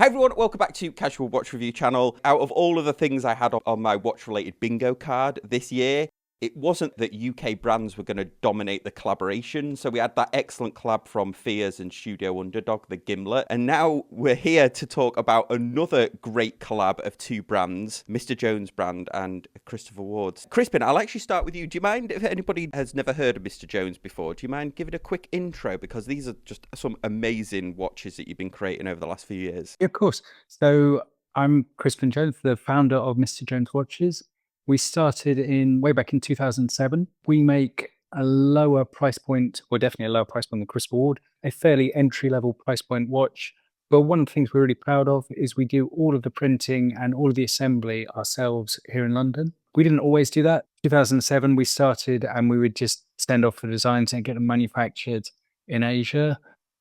Hi everyone, welcome back to Casual Watch Review channel. Out of all of the things I had on my watch-related bingo card this year, it wasn't that UK brands were going to dominate the collaboration. So we had that excellent collab from Fears and Studio Underdog, the Gimlet. And now we're here to talk about another great collab of two brands, Mr. Jones brand and Christopher Ward's. Crispin, I'll actually start with you. Do you mind, if anybody has never heard of Mr. Jones before, do you mind giving a quick intro? Because these are just some amazing watches that you've been creating over the last few years. Yeah, of course. So I'm Crispin Jones, the founder of Mr. Jones Watches. We started way back in 2007. We make a lower price point, or definitely a lower price point than Christopher Ward, a fairly entry-level price point watch. But one of the things we're really proud of is we do all of the printing and all of the assembly ourselves here in London. We didn't always do that. 2007, we started and we would just send off the designs and get them manufactured in Asia.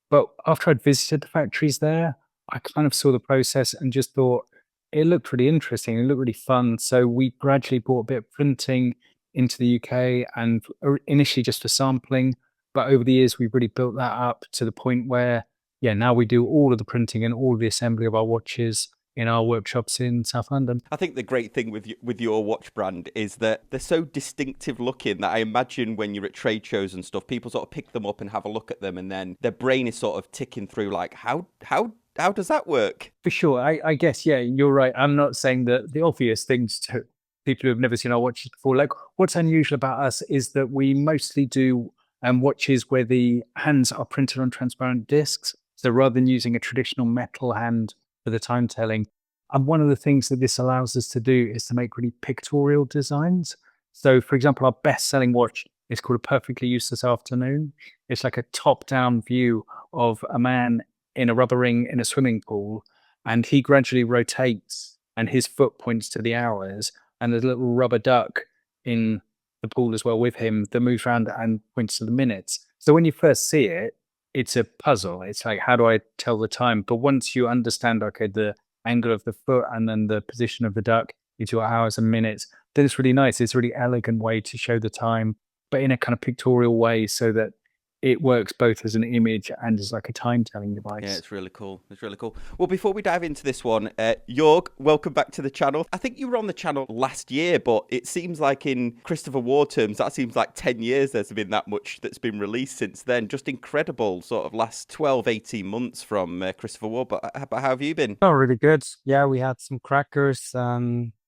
But after I'd visited the factories there, I kind of saw the process and just thought it looked really interesting. It looked really fun. So we gradually brought a bit of printing into the UK and initially just for sampling. But over the years, we've really built that up to the point where, yeah, now we do all of the printing and all of the assembly of our watches in our workshops in South London. I think the great thing with your watch brand is that they're so distinctive looking that I imagine when you're at trade shows and stuff, people sort of pick them up and have a look at them, and then their brain is sort of ticking through like, how does that work? For sure. I guess, yeah, you're right. I'm not saying that the obvious things to people who have never seen our watches before. Like, what's unusual about us is that we mostly do watches where the hands are printed on transparent discs. So rather than using a traditional metal hand for the time telling, and one of the things that this allows us to do is to make really pictorial designs. So, for example, our best-selling watch is called A Perfectly Useless Afternoon. It's like a top-down view of a man in a rubber ring in a swimming pool, and he gradually rotates and his foot points to the hours, and there's a little rubber duck in the pool as well with him that moves around and points to the minutes. So when you first see it, it's a puzzle. It's like, how do I tell the time? But once you understand, okay, the angle of the foot and then the position of the duck into hours and minutes, then it's really nice. It's a really elegant way to show the time, but in a kind of pictorial way so that it works both as an image and as like a time-telling device. Yeah, it's really cool. It's really cool. Well, before we dive into this one, Jörg, welcome back to the channel. I think you were on the channel last year, but it seems like in Christopher Ward terms, that seems like 10 years there's been that much that's been released since then. Just incredible sort of last 12, 18 months from Christopher Ward. But how have you been? Oh, really good. Yeah, we had some crackers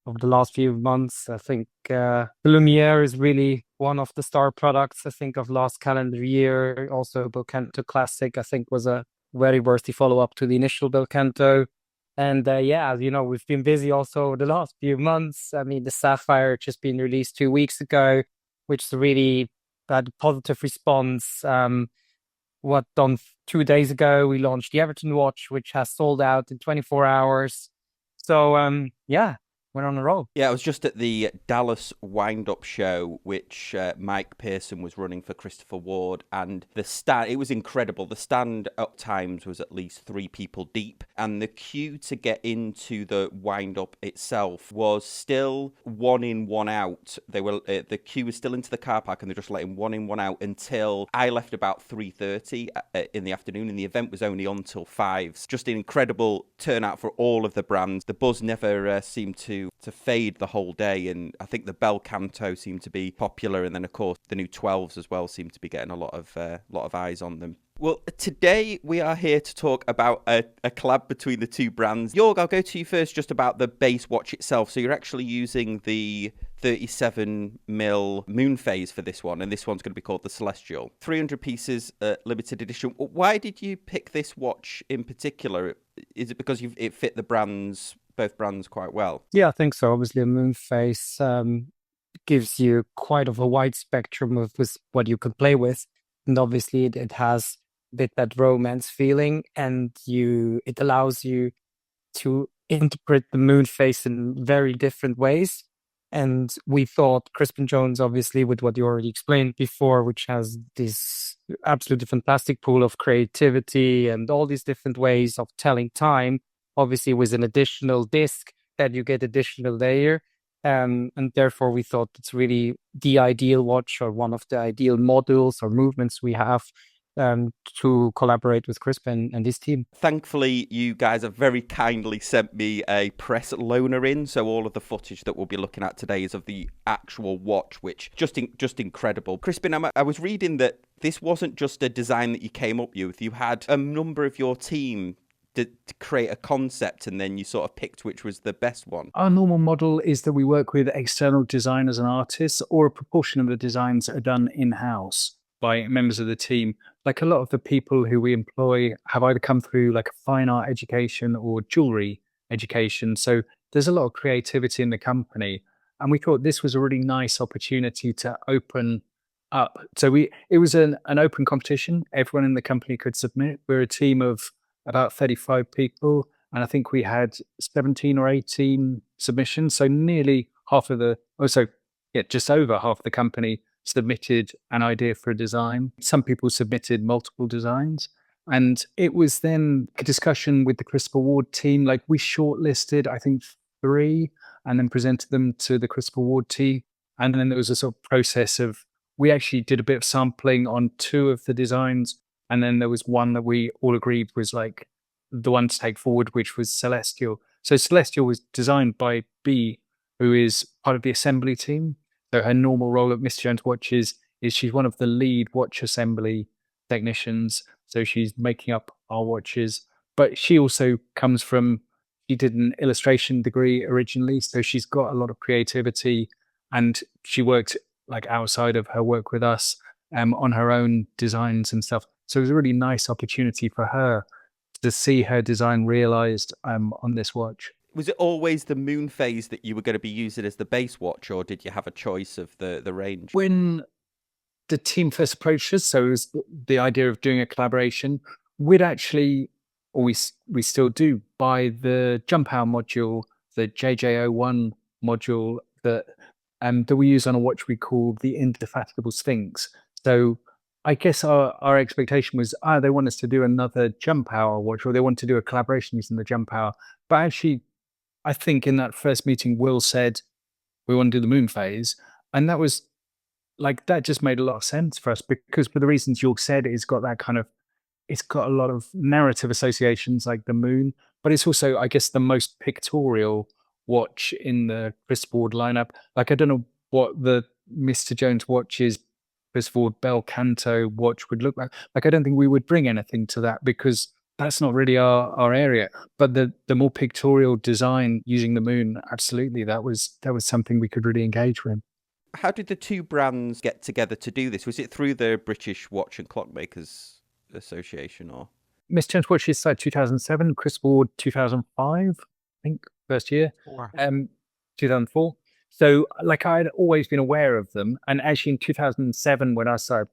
over the last few months. I think the Lumiere is really one of the star products, I think, of last calendar year. Also, Belcanto Classic, I think, was a very worthy follow-up to the initial Belcanto. And yeah, as you know, we've been busy also the last few months. I mean, the Sapphire just been released 2 weeks ago, which really had a positive response. On 2 days ago, we launched the Everton watch, which has sold out in 24 hours. So, yeah, we're on a roll. Yeah, I was just at the Dallas Wind-Up show, which Mike Pearson was running for Christopher Ward, and the stand, it was incredible. The stand at times was at least 3 people deep, and the queue to get into the Wind-Up itself was still one in, one out. The queue was still into the car park, and they're just letting one in, one out until I left about 3:30 in the afternoon, and the event was only on till 5. Just an incredible turnout for all of the brands. The buzz never seemed to fade the whole day, and I think the Belcanto seemed to be popular, and then of course the new 12s as well seem to be getting a lot of eyes on them. Well, today we are here to talk about a collab between the two brands. Jörg, I'll go to you first just about the base watch itself. So you're actually using the 37mm moon phase for this one, and this one's going to be called the Celestial. 300 pieces, limited edition. Why did you pick this watch in particular? Is it because it fit both brands quite well? Yeah, I think so. Obviously, a moon face gives you quite of a wide spectrum of what you can play with. And obviously, it has a bit that romance feeling, and it allows you to interpret the moon face in very different ways. And we thought Crispin Jones, obviously, with what you already explained before, which has this absolutely fantastic pool of creativity and all these different ways of telling time, obviously with an additional disc that you get additional layer. And therefore, we thought it's really the ideal watch or one of the ideal modules or movements we have to collaborate with Crispin and his team. Thankfully, you guys have very kindly sent me a press loaner in, so all of the footage that we'll be looking at today is of the actual watch, which just incredible. Crispin, I was reading that this wasn't just a design that you came up with. You had a number of your team to create a concept, and then you sort of picked which was the best one. Our normal model is that we work with external designers and artists, or a proportion of the designs are done in-house by members of the team. Like a lot of the people who we employ have either come through like a fine art education or jewelry education. So there's a lot of creativity in the company. And we thought this was a really nice opportunity to open up. So it was an open competition. Everyone in the company could submit. We're a team of about 35 people. And I think we had 17 or 18 submissions. So nearly half of just over half the company submitted an idea for a design. Some people submitted multiple designs. And it was then a discussion with the Christopher Ward team. Like we shortlisted, I think, 3 and then presented them to the Christopher Ward team. And then there was a sort of process of, we actually did a bit of sampling on 2 of the designs. And then there was one that we all agreed was like the one to take forward, which was Celestial. So Celestial was designed by B, who is part of the assembly team. So her normal role at Mr. Jones Watches is she's one of the lead watch assembly technicians. So she's making up our watches. But she also comes from, she did an illustration degree originally. So she's got a lot of creativity, and she worked like outside of her work with us on her own designs and stuff. So it was a really nice opportunity for her to see her design realized on this watch. Was it always the moon phase that you were going to be using as the base watch, or did you have a choice of the range? When the team first approached us, so it was the idea of doing a collaboration, we'd actually, or we still do, buy the jump hour module, the JJ01 module that we use on a watch we call the Indefatigable Sphinx. So I guess our expectation was, they want us to do another jump hour watch, or they want to do a collaboration using the jump hour. But actually, I think in that first meeting, Will said, we want to do the moon phase. And that was like, that just made a lot of sense for us, because for the reasons Jörg said, it's got a lot of narrative associations like the moon, but it's also, I guess, the most pictorial watch in the Christopher Ward lineup. Like, I don't know what the Mr. Jones Watches Christopher Ward Bel Canto watch would look like. Like, I don't think we would bring anything to that, because that's not really our area. But the more pictorial design using the moon, absolutely, that was something we could really engage with. How did the 2 brands get together to do this? Was it through the British Watch and Clockmakers Association, or? Mr. Jones Watches started 2007, Christopher Ward 2005, I think, first year. 2004. So, like, I had always been aware of them. And actually in 2007, when I started,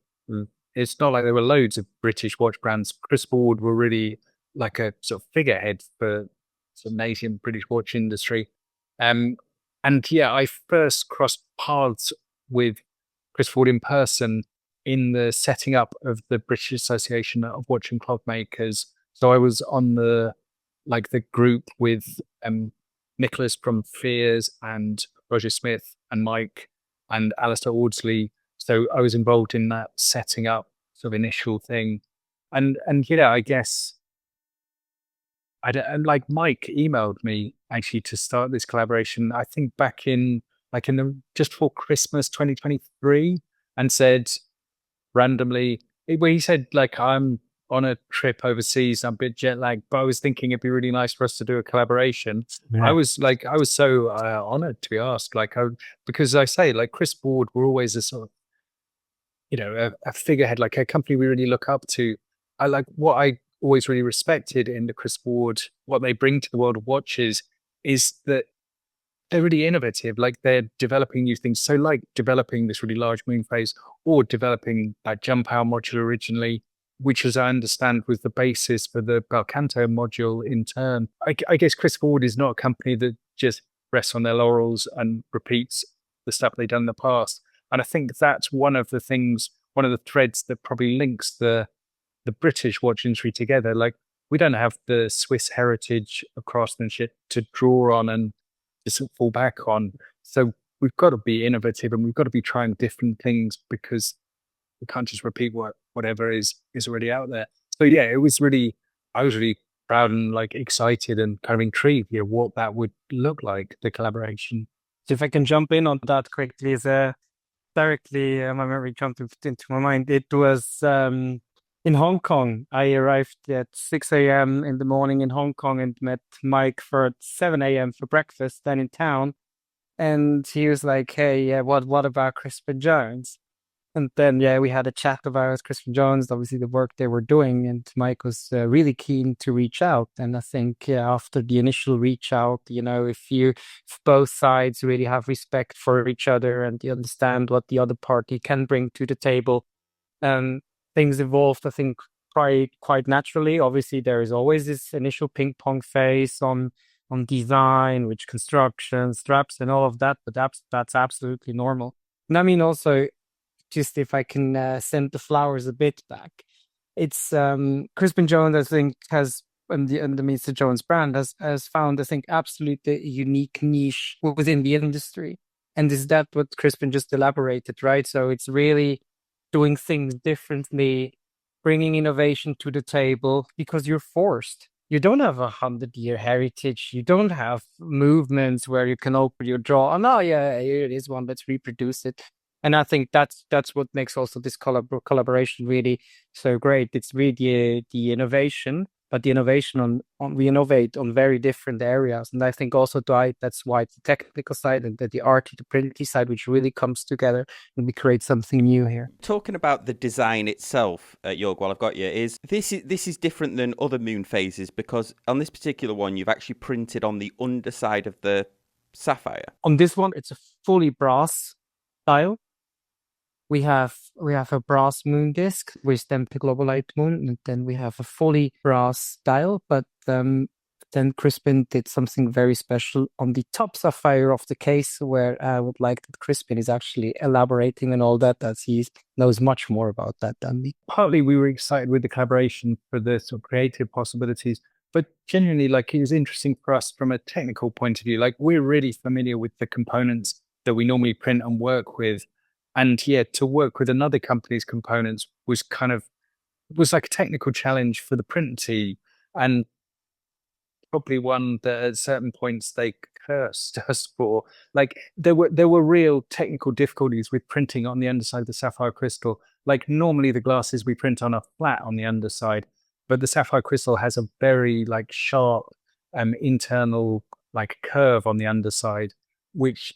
it's not like there were loads of British watch brands. Christopher Ward were really like a sort of figurehead for sort of nascent British watch industry. And yeah, I first crossed paths with Christopher Ward in person in the setting up of the British Association of Watch and Clockmakers. So I was on the group with Nicholas from Fears and Roger Smith and Mike and Alistair Audsley. So I was involved in that setting up sort of initial thing. And I guess like Mike emailed me actually to start this collaboration, I think back in just before Christmas 2023, and said randomly, he said, like, I'm on a trip overseas, I'm a bit jet lagged, but I was thinking it'd be really nice for us to do a collaboration. Yeah. I was so honored to be asked, because I say, like, Christopher Ward were always a sort of, a figurehead, like a company we really look up to. What I always really respected in the Christopher Ward, what they bring to the world of watches, is that they're really innovative. Like, they're developing new things. So, like, developing this really large moon phase, or developing that jump hour module originally, which, as I understand, was the basis for the Bel Canto module in turn. I guess Christopher Ward is not a company that just rests on their laurels and repeats the stuff they've done in the past. And I think that's one of the threads that probably links the British watch industry together. Like, we don't have the Swiss heritage of craftsmanship to draw on and just fall back on. So we've got to be innovative, and we've got to be trying different things, because We can't just repeat whatever is already out there. So yeah, I was really proud and like excited and kind of intrigued here what that would look like, the collaboration. So if I can jump in on that quickly, is directly my memory jumped into my mind. It was in Hong Kong. I arrived at 6 a.m. in the morning in Hong Kong and met Mike for 7 a.m. for breakfast, then in town. And he was like, "Hey, yeah, what about Crispin Jones?" And then, yeah, we had a chat about Crispin Jones, obviously the work they were doing, and Mike was really keen to reach out. And I think after the initial reach out, if both sides really have respect for each other and you understand what the other party can bring to the table, things evolved, I think, quite naturally. Obviously, there is always this initial ping pong phase on design, which construction, straps, and all of that, but that's absolutely normal. And I mean, also, just if I can send the flowers a bit back, it's Crispin Jones, I think, has and the Mr. Jones brand has found, I think, absolutely unique niche within the industry. And is that what Crispin just elaborated, right? So it's really doing things differently, bringing innovation to the table because you're forced. You don't have 100-year heritage. You don't have movements where you can open your drawer. Oh, no, yeah, here it is one. Let's reproduce it. And I think that's what makes also this collaboration really so great. It's really the innovation, but the innovation we innovate on very different areas. And I think also that's why the technical side and the arty, the printy side, which really comes together and we create something new here. Talking about the design itself, Jörg, while I've got you, this is different than other moon phases because on this particular one, you've actually printed on the underside of the sapphire. On this one, it's a fully brass dial. We have a brass moon disc with then the Globalite moon, and then we have a fully brass dial. But then Crispin did something very special on the top sapphire of the case, where I would like that Crispin is actually elaborating on all that, as he knows much more about that than me. Partly we were excited with the collaboration for the sort of creative possibilities, but genuinely, like, it was interesting for us from a technical point of view. Like, we're really familiar with the components that we normally print and work with. And yeah, to work with another company's components was like a technical challenge for the print team, and probably one that at certain points they cursed us for. Like, there were real technical difficulties with printing on the underside of the sapphire crystal. Like, normally the glasses we print on are flat on the underside, but the sapphire crystal has a very like sharp internal like curve on the underside, which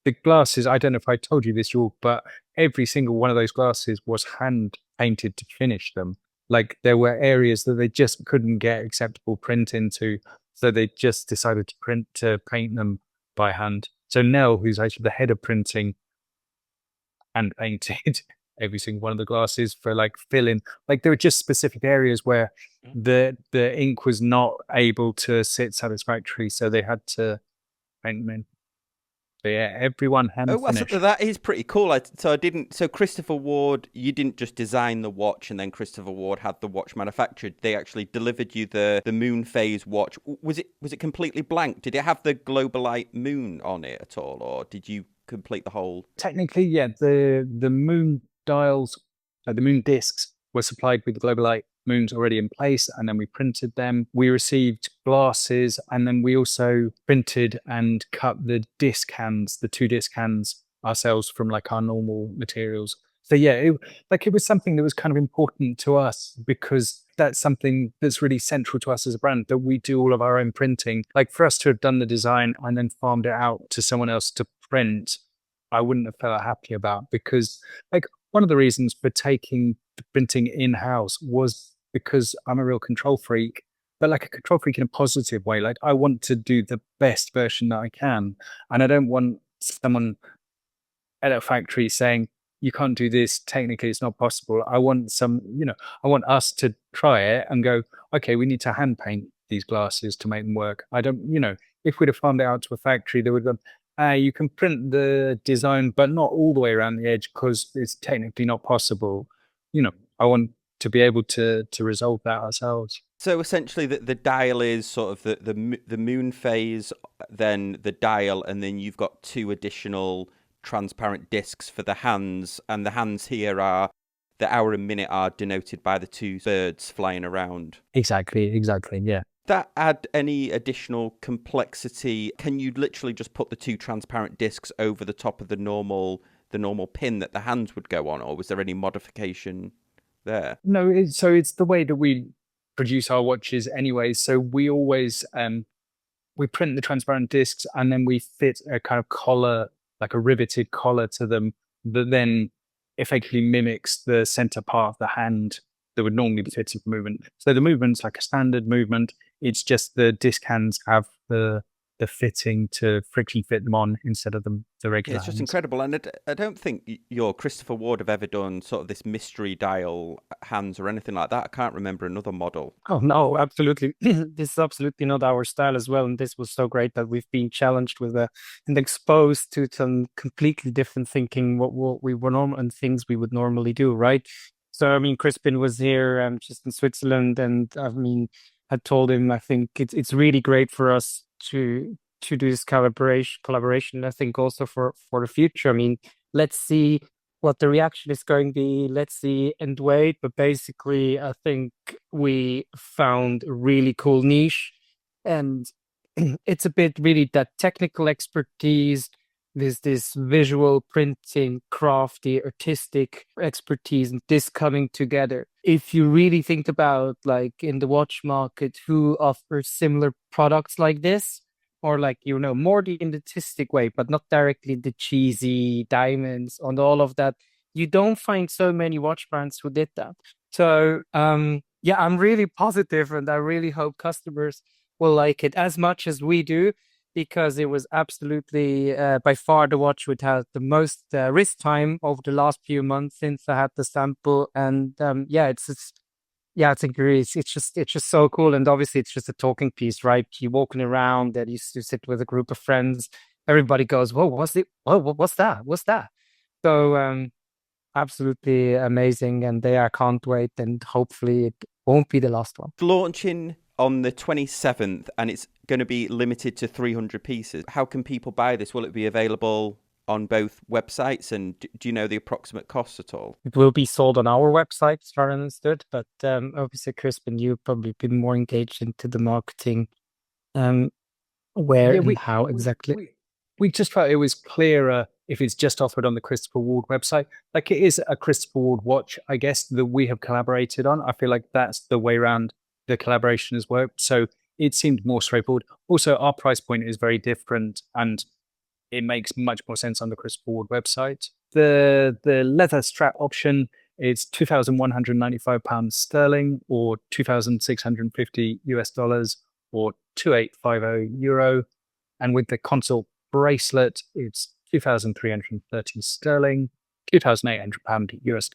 the glasses, I don't know if I told you this, Jörg, but every single one of those glasses was hand painted to finish them. Like, there were areas that they just couldn't get acceptable print into, so they just decided to paint them by hand. So Nell, who's actually the head of printing, hand painted every single one of the glasses for like filling. Like, there were just specific areas where the ink was not able to sit satisfactorily, so they had to paint them in. But yeah, everyone hand finished. That is pretty cool. So Christopher Ward, you didn't just design the watch and then Christopher Ward had the watch manufactured. They actually delivered you the moon phase watch. Was it completely blank? Did it have the Globalite moon on it at all, or did you complete the whole? Technically, yeah. The moon dials, the moon discs were supplied with the Globalite moons already in place, and then we printed them. We received glasses, and then we also printed and cut the disc hands, the 2 disc hands ourselves from like our normal materials. So yeah, it was something that was kind of important to us because that's something that's really central to us as a brand, that we do all of our own printing. Like, for us to have done the design and then farmed it out to someone else to print, I wouldn't have felt happy about, because like one of the reasons for taking the printing in-house was because I'm a real control freak, but like a control freak in a positive way. Like, I want to do the best version that I can. And I don't want someone at a factory saying, you can't do this, technically it's not possible. I want I want us to try it and go, okay, we need to hand paint these glasses to make them work. I don't, if we'd have farmed it out to a factory, they would have, you can print the design, but not all the way around the edge because it's technically not possible. I want to be able to resolve that ourselves. So essentially, the dial is sort of the moon phase, then the dial, and then you've got 2 additional transparent discs for the hands, and the hands here are, the hour and minute are denoted by the two birds flying around. Exactly, yeah. That add any additional complexity? Can you literally just put the two transparent discs over the top of the normal pin that the hands would go on, or was there any modification there? No, it's the way that we produce our watches anyway. So we always we print the transparent discs and then we fit a kind of collar, like a riveted collar to them, that then effectively mimics the center part of the hand that would normally be fitted for movement. So the movement's like a standard movement. It's just the disc hands have the fitting to friction fit them on instead of the regular It's just hands. incredible. And I don't think your Christopher Ward have ever done sort of this mystery dial hands or anything like that. I can't remember another model. Oh, no, absolutely. This is absolutely not our style as well. And this was so great that we've been challenged with and exposed to some completely different thinking, what we were normal and things we would normally do, right? So, I mean, Crispin was here just in Switzerland, and I mean, I told him, I think it's really great for us to do this collaboration. I think also for the future. I mean, let's see what the reaction is going to be. Let's see and wait. But basically, I think we found a really cool niche, and it's a bit really that technical expertise, this visual printing, crafty, artistic expertise, and this coming together. If you really think about, like, in the watch market, who offers similar products like this, or like, more the artistic way, but not directly the cheesy diamonds and all of that, you don't find so many watch brands who did that. So, yeah, I'm really positive, and I really hope customers will like it as much as we do, because it was absolutely by far the watch which had the most wrist time over the last few months since I had the sample. And I think it's just so cool. And obviously it's just a talking piece, right? You're walking around and you sit with a group of friends. Everybody goes, "Whoa, what's it? Whoa, what's that? What's that?" So absolutely amazing. And I can't wait. And hopefully it won't be the last one. Launching on the 27th, and it's going to be limited to 300 pieces. How can people buy this? Will it be available on both websites, and do you know the approximate cost at all? It will be sold on our website, as far as understood, but obviously, Crispin, you've probably been more engaged into the marketing, where and how exactly. We just felt it was clearer if it's just offered on the Christopher Ward website. Like, it is a Christopher Ward watch, I guess, that we have collaborated on. I feel like that's the way around the collaboration has worked. So it seemed more straightforward. Also, our price point is very different, and it makes much more sense on the Christopher Ward website. The leather strap option is £2,195 sterling, or $2,650 US, or 2,850 euro. And with the console bracelet, it's 2,330 sterling, £2,800 US,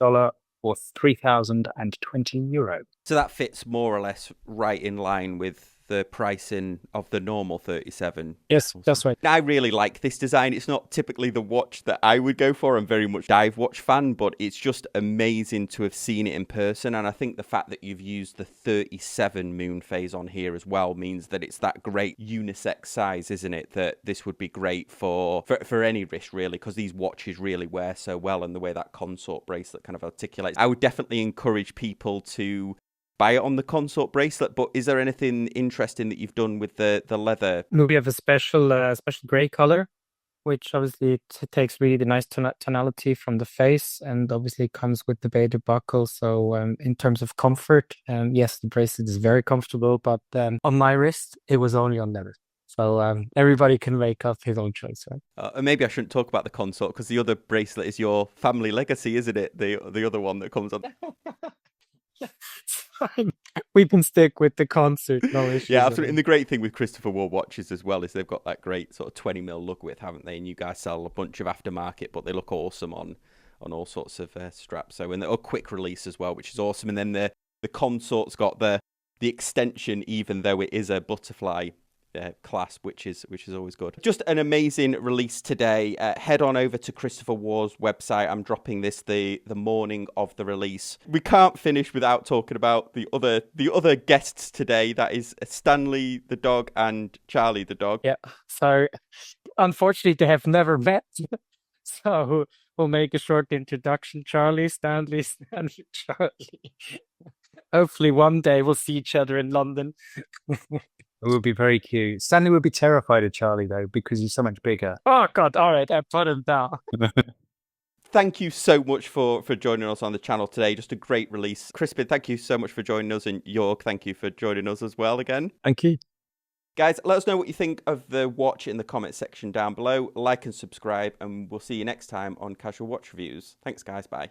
or 3,020 euro. So that fits more or less right in line with the pricing of the normal 37. Yes, that's right. I really like this design. It's not typically the watch that I would go for. I'm very much a dive watch fan, but it's just amazing to have seen it in person. And I think the fact that you've used the 37 moon phase on here as well means that it's that great unisex size, isn't it? That this would be great for any wrist, really, because these watches really wear so well, and the way that consort bracelet kind of articulates. I would definitely encourage people to buy it on the consort bracelet. But is there anything interesting that you've done with the leather? We have a special gray color, which obviously takes really the nice tonality from the face, and obviously comes with the beaded buckle. So in terms of comfort, yes, the bracelet is very comfortable, but on my wrist, it was only on leather. So everybody can make up his own choice, right? And maybe I shouldn't talk about the consort, because the other bracelet is your family legacy, isn't it? The other one that comes on. Fine. We can stick with the concert, no issues. Yeah, absolutely. And the great thing with Christopher Ward watches as well is they've got that great sort of 20 mil lug width, haven't they? And you guys sell a bunch of aftermarket, but they look awesome on all sorts of straps. So, and they're quick release as well, which is awesome. And then the consort's got the extension, even though it is a butterfly clasp, which is always good. Just an amazing release today. Head on over to Christopher Ward's website. I'm dropping this the morning of the release. We can't finish without talking about the other guests today. That is Stanley the dog and Charlie the dog. Yeah. So unfortunately, they have never met. So we'll make a short introduction. Charlie, Stanley, Charlie. Hopefully one day we'll see each other in London. It would be very cute. Stanley would be terrified of Charlie, though, because he's so much bigger. Oh, God. All right. I put him down. Thank you so much for joining us on the channel today. Just a great release. Crispin, thank you so much for joining us. And Jörg, thank you for joining us as well again. Thank you. Guys, let us know what you think of the watch in the comment section down below. Like and subscribe, and we'll see you next time on Casual Watch Reviews. Thanks, guys. Bye.